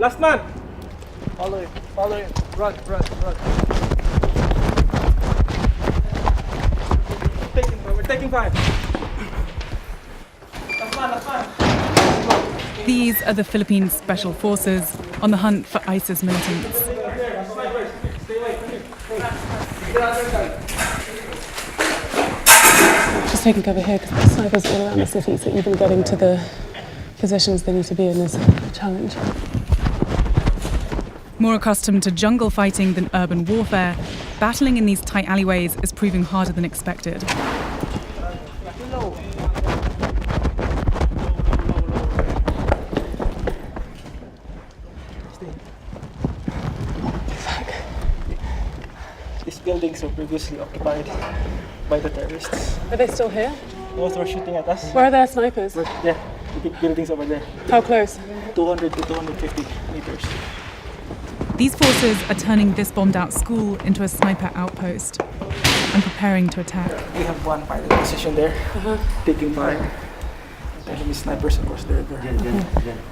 Last man! Follow him. Run. We're taking fire. Last man. These are the Philippine Special Forces on the hunt for ISIS militants. Just taking cover here because the snipers all around the city, so even getting to the positions they need to be in is a challenge. More accustomed to jungle fighting than urban warfare, battling in these tight alleyways is proving harder than expected. These buildings were previously occupied by the terrorists. Are they still here? Those were shooting at us. Where are their snipers? Yeah, the big buildings over there. How close? 200 to 250 meters. These forces are turning this bombed-out school into a sniper outpost and preparing to attack. We have one pilot position there, taking fire. Enemy snipers across the river.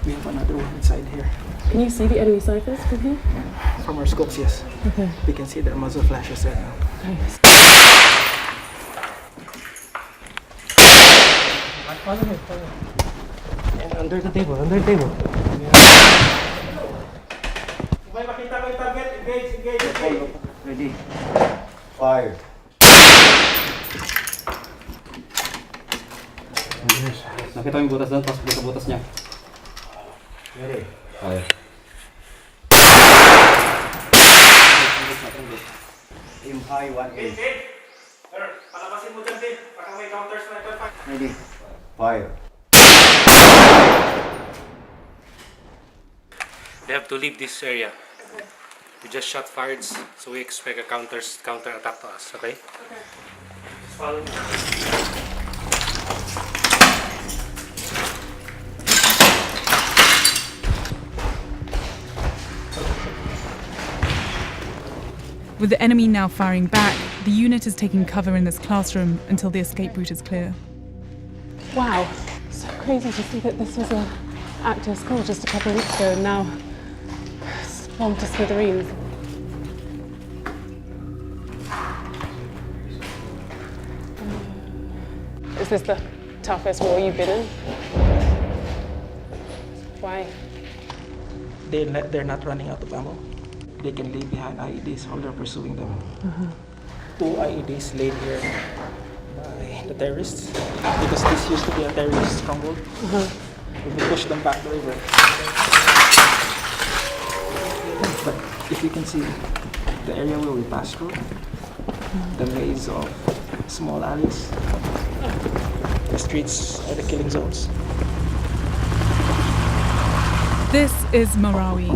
We have another one inside here. Can you see the enemy snipers from here? From our scopes, yes. Okay. We can see their muzzle flashes right now. Follow him. And under the table. May makita ko yung target. Engage. Ready. Fire. Nakita mo yung butas doon, tapos butas niya. Ready. Fire. Aim high, 1-8. Palabasin mo dyan, Dave. Baka may counter sniper pa. Ready. Fire. They have to leave this area. We just shot fired, so we expect a counter attack to us. Okay? Just follow me. With the enemy now firing back, the unit is taking cover in this classroom until the escape route is clear. Wow, so crazy to see that this was an active school just a couple of weeks ago and now it's bombed to smithereens. Is this the toughest war you've been in? Why? They're not running out of ammo. They can leave behind IEDs while they're pursuing them. 2 IEDs laid here by the terrorists because this used to be a terrorist stronghold. We pushed them back the river. But if you can see the area where we passed through, the maze of small alleys, the streets are the killing zones. This is Marawi.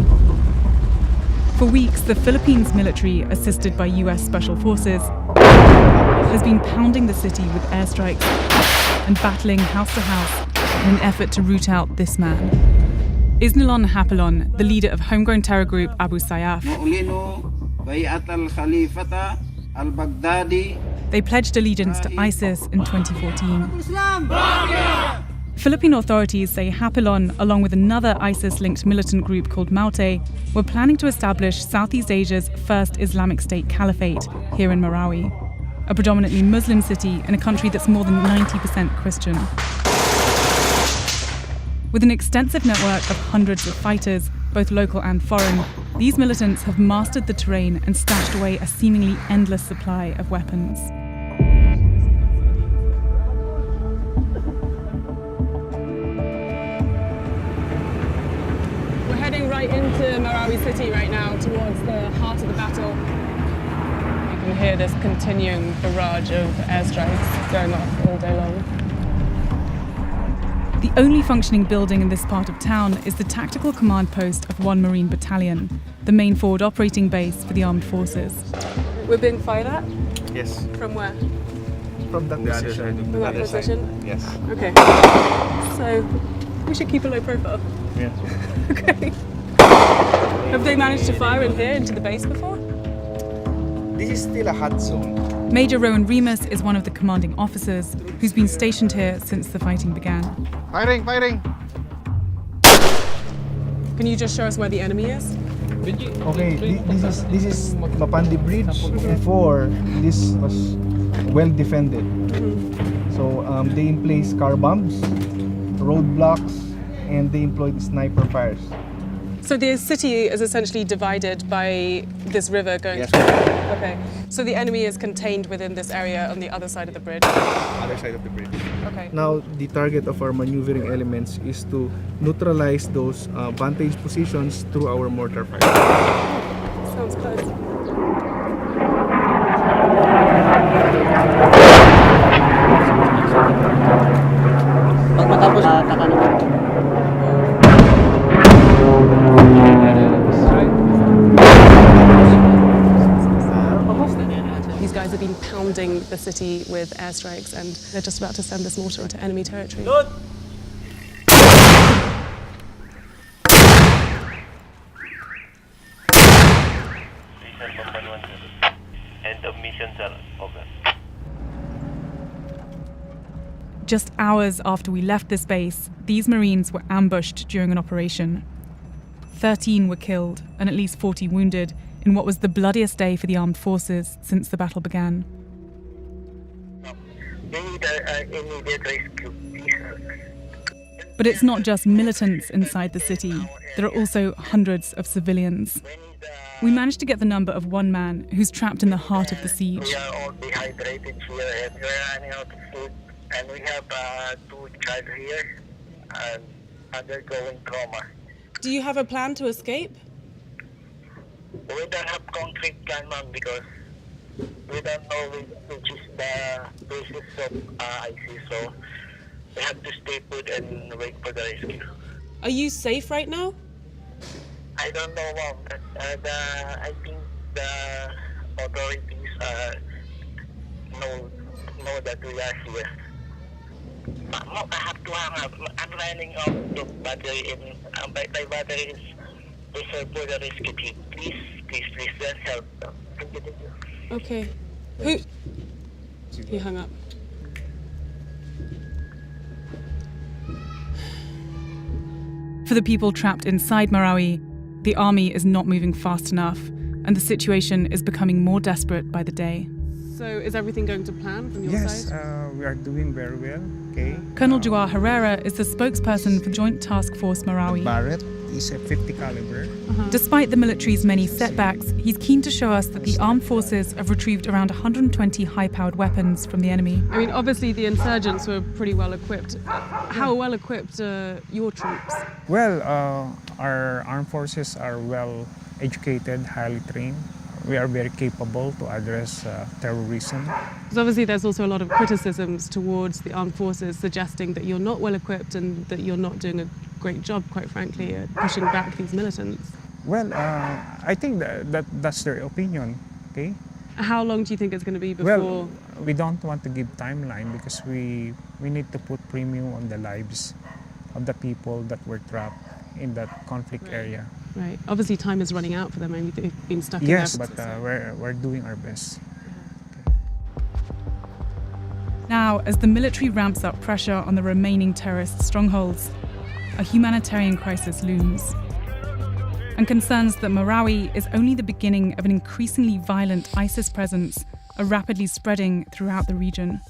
For weeks, the Philippines military, assisted by US Special Forces, has been pounding the city with airstrikes and battling house to house in an effort to root out this man. Isnilon Hapilon, the leader of homegrown terror group Abu Sayyaf. They pledged allegiance to ISIS in 2014. Philippine authorities say Hapilon, along with another ISIS-linked militant group called Maute, were planning to establish Southeast Asia's first Islamic State caliphate here in Marawi, a predominantly Muslim city in a country that's more than 90% Christian. With an extensive network of hundreds of fighters, both local and foreign, these militants have mastered the terrain and stashed away a seemingly endless supply of weapons. Right into Marawi city right now, towards the heart of the battle. You can hear this continuing barrage of airstrikes going off all day long. The only functioning building in this part of town is the tactical command post of 1 Marine Battalion, the main forward operating base for the armed forces. We're being fired at? Yes. From where? From that position. From that position? Yes. Okay. So, we should keep a low profile. Yeah. Okay. Have they managed to fire in here into the base before? This is still a hot zone. Major Rowan Remus is one of the commanding officers who's been stationed here since the fighting began. Firing! Can you just show us where the enemy is? Okay, this is Mapandi Bridge. Before, this was well defended. So they place car bombs, roadblocks, and they employed sniper fires. So the city is essentially divided by this river going Yes. through. Okay. So the enemy is contained within this area on the other side of the bridge. Other side of the bridge. Okay. Now, the target of our maneuvering elements is to neutralize those vantage positions through our mortar fire. Sounds close. Pag matapos, taka naman. These guys have been pounding the city with airstrikes and they're just about to send this mortar into enemy territory. End of mission, sir. Over. Just hours after we left this base, these Marines were ambushed during an operation. 13 were killed and at least 40 wounded in what was the bloodiest day for the armed forces since the battle began. We need immediate rescue, please. But it's not just militants inside the city. There are also hundreds of civilians. We managed to get the number of one man who's trapped in the heart of the siege. We are all dehydrated here and we are running out of food. And we have 2 child here and undergoing coma. Do you have a plan to escape? We don't have concrete plan, ma'am, because we don't know which is the basis of IC, so we have to stay put and wait for the rescue. Are you safe right now? I don't know, ma'am. But, I think the authorities know that we are here. Ma'am, I have to hang up. I'm running out of battery and my battery is reserved for the rescue team. Please, don't help. Thank you. Okay. Who? He hung up. For the people trapped inside Marawi, the army is not moving fast enough, and the situation is becoming more desperate by the day. So is everything going to plan from your side? We are doing very well. Okay. Colonel Joao Herrera is the spokesperson for Joint Task Force Marawi. Barrett is a 50 caliber. Despite the military's many setbacks, he's keen to show us that the armed forces have retrieved around 120 high-powered weapons from the enemy. I mean, obviously the insurgents were pretty well equipped. How well equipped are your troops? Well, our armed forces are well educated, highly trained. We are very capable to address terrorism. Because obviously there's also a lot of criticisms towards the armed forces suggesting that you're not well equipped and that you're not doing a great job, quite frankly, at pushing back these militants. Well, I think that's their opinion, okay? How long do you think it's going to be before... Well, we don't want to give timeline because we need to put premium on the lives of the people that were trapped in that conflict area. Right. Obviously time is running out for them. I mean, they've been stuck in Yes, there. but we're doing our best. Now, as the military ramps up pressure on the remaining terrorist strongholds, a humanitarian crisis looms. And concerns that Marawi is only the beginning of an increasingly violent ISIS presence are rapidly spreading throughout the region.